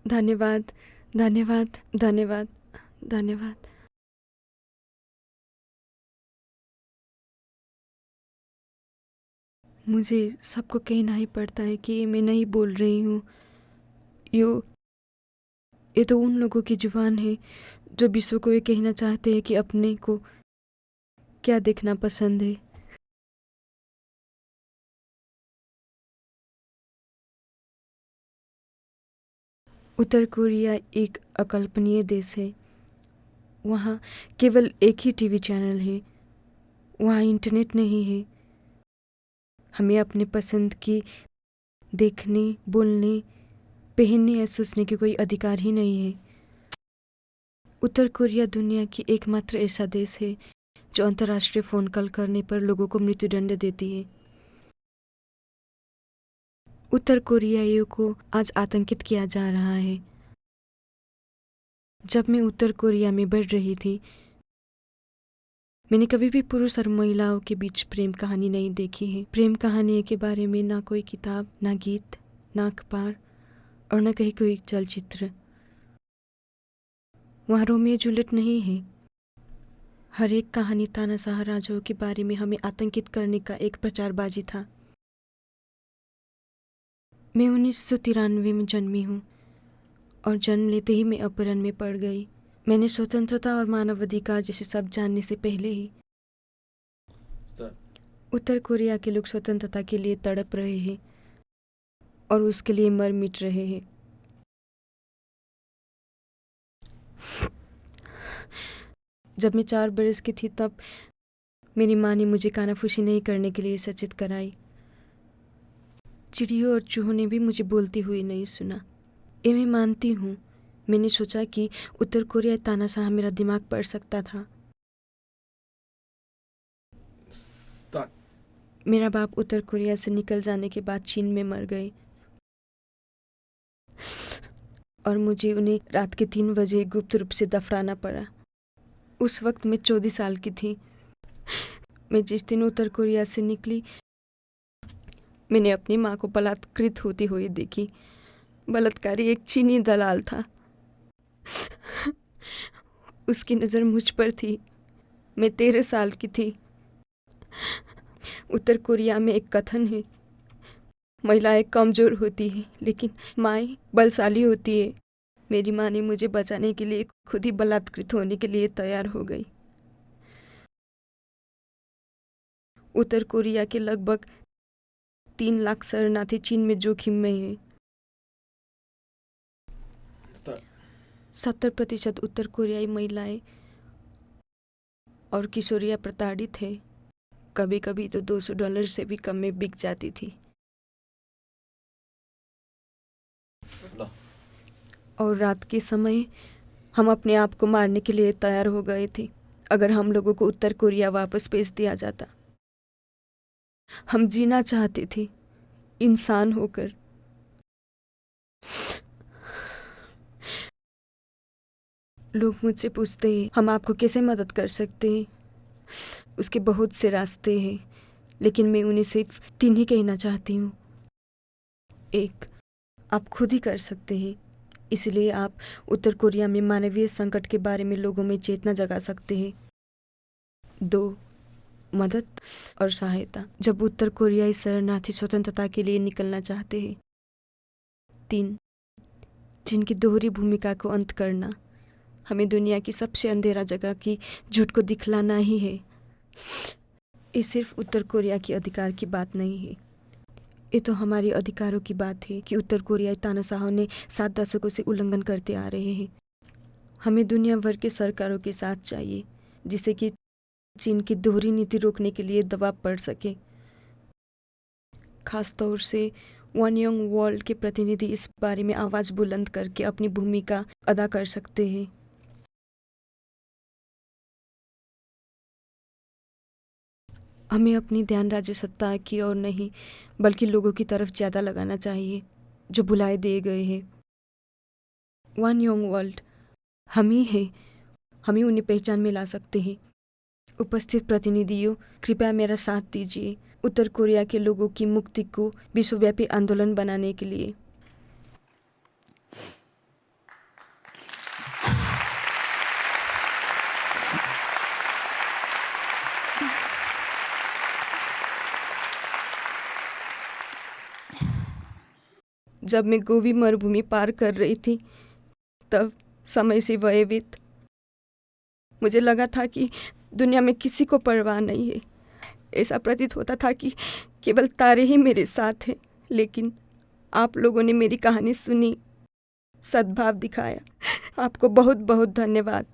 धन्यवाद, धन्यवाद, धन्यवाद, धन्यवाद। मुझे सबको कहना ही पड़ता है कि मैं नहीं बोल रही हूँ। यो ये तो उन लोगों की जुबान है जो विश्व को ये कहना चाहते हैं कि अपने को क्या देखना पसंद है। उत्तर कोरिया एक अकल्पनीय देश है। वहाँ केवल एक ही टीवी चैनल है। वहाँ इंटरनेट नहीं है। हमें अपने पसंद की देखने, बोलने, पहनने या सोचने की कोई अधिकार ही नहीं है। उत्तर कोरिया दुनिया की एकमात्र ऐसा देश है जो अंतर्राष्ट्रीय फ़ोन कॉल करने पर लोगों को मृत्युदंड देती है। उत्तर कोरियाइयों को आज आतंकित किया जा रहा है। जब मैं उत्तर कोरिया में बढ़ रही थी, मैंने कभी भी पुरुष और महिलाओं के बीच प्रेम कहानी नहीं देखी है। प्रेम कहानी के बारे में ना कोई किताब, ना गीत, ना अखबार और न कहीं कोई चलचित्र। वहाँ रोमियो जूलियट नहीं है। हर एक कहानी तानाशाह राजाओं के बारे में हमें आतंकित करने का एक प्रचारबाजी था। मैं 1993 में जन्मी हूँ और जन्म लेते ही मैं अपहरण में पड़ गई। मैंने स्वतंत्रता और मानवाधिकार जैसे शब्द जानने से पहले ही उत्तर कोरिया के लोग स्वतंत्रता के लिए तड़प रहे हैं और उसके लिए मर मिट रहे हैं। जब मैं 4 बरस की थी तब मेरी माँ ने मुझे कानाफूसी नहीं करने के लिए सचेत कराई। चिड़ियों और चूहों ने भी मुझे बोलती हुई नहीं सुना। ये मैं मानती हूँ। मैंने सोचा कि उत्तर कोरिया तानाशाह मेरा दिमाग पढ़ सकता था। मेरा बाप उत्तर कोरिया से निकल जाने के बाद चीन में मर गए और मुझे उन्हें रात के 3 बजे गुप्त रूप से दफनाना पड़ा। उस वक्त मैं 14 साल की थी। मैं जिस दिन उत्तर कोरिया से निकली, मैंने अपनी माँ को बलात्कृत होती हुई देखी। बलात्कारी एक चीनी दलाल था। उसकी नज़र मुझ पर थी। मैं 13 साल की थी। उत्तर कोरिया में एक कथन है, महिलाएं कमज़ोर होती हैं लेकिन माएँ बलशाली होती है। मेरी माँ ने मुझे बचाने के लिए खुद ही बलात्कृत होने के लिए तैयार हो गई। उत्तर कोरिया के लगभग 3 लाख शरणार्थी चीन में जोखिम में हैं। 70% उत्तर कोरियाई महिलाएं और किशोरियां प्रताड़ित हैं। कभी कभी तो $200 से भी कम में बिक जाती थी। और रात के समय हम अपने आप को मारने के लिए तैयार हो गए थे अगर हम लोगों को उत्तर कोरिया वापस भेज दिया जाता। हम जीना चाहते थे, इंसान होकर। लोग मुझसे पूछते हैं, हम आपको कैसे मदद कर सकते हैं? उसके बहुत से रास्ते हैं, लेकिन मैं उन्हें सिर्फ 3 ही कहना चाहती हूँ। 1, आप खुद ही कर सकते हैं, इसलिए आप उत्तर कोरिया में मानवीय संकट के बारे में लोगों में चेतना जगा सकते हैं। 2, मदद और सहायता, जब उत्तर कोरियाई शरणार्थी स्वतंत्रता के लिए निकलना चाहते हैं। 3, चीन की दोहरी भूमिका को अंत करना। हमें दुनिया की सबसे अंधेरा जगह की झूठ को दिखलाना ही है। ये सिर्फ उत्तर कोरिया की अधिकार की बात नहीं है, ये तो हमारे अधिकारों की बात है कि उत्तर कोरियाई तानाशाहों ने 7 दशकों से उल्लंघन करते आ रहे हैं। हमें दुनिया भर के सरकारों के साथ चाहिए जिससे कि चीन की दोहरी नीति रोकने के लिए दबाव पड़ सके। खास तौर से वन यंग वर्ल्ड के प्रतिनिधि इस बारे में आवाज़ बुलंद करके अपनी भूमिका अदा कर सकते हैं। हमें अपनी ध्यान राज्य सत्ता की ओर नहीं बल्कि लोगों की तरफ ज़्यादा लगाना चाहिए जो भुलाए दिए गए हैं। वन यंग वर्ल्ड हम ही हैं, हम ही उन्हें पहचान में ला सकते हैं। उपस्थित प्रतिनिधियों, कृपया मेरा साथ दीजिए उत्तर कोरिया के लोगों की मुक्ति को विश्वव्यापी आंदोलन बनाने के लिए। जब मैं गोवी मरुभूमि पार कर रही थी तब समय से भयभीत मुझे लगा था कि दुनिया में किसी को परवाह नहीं है। ऐसा प्रतीत होता था कि केवल तारे ही मेरे साथ हैं। लेकिन आप लोगों ने मेरी कहानी सुनी, सद्भाव दिखाया। आपको बहुत बहुत धन्यवाद।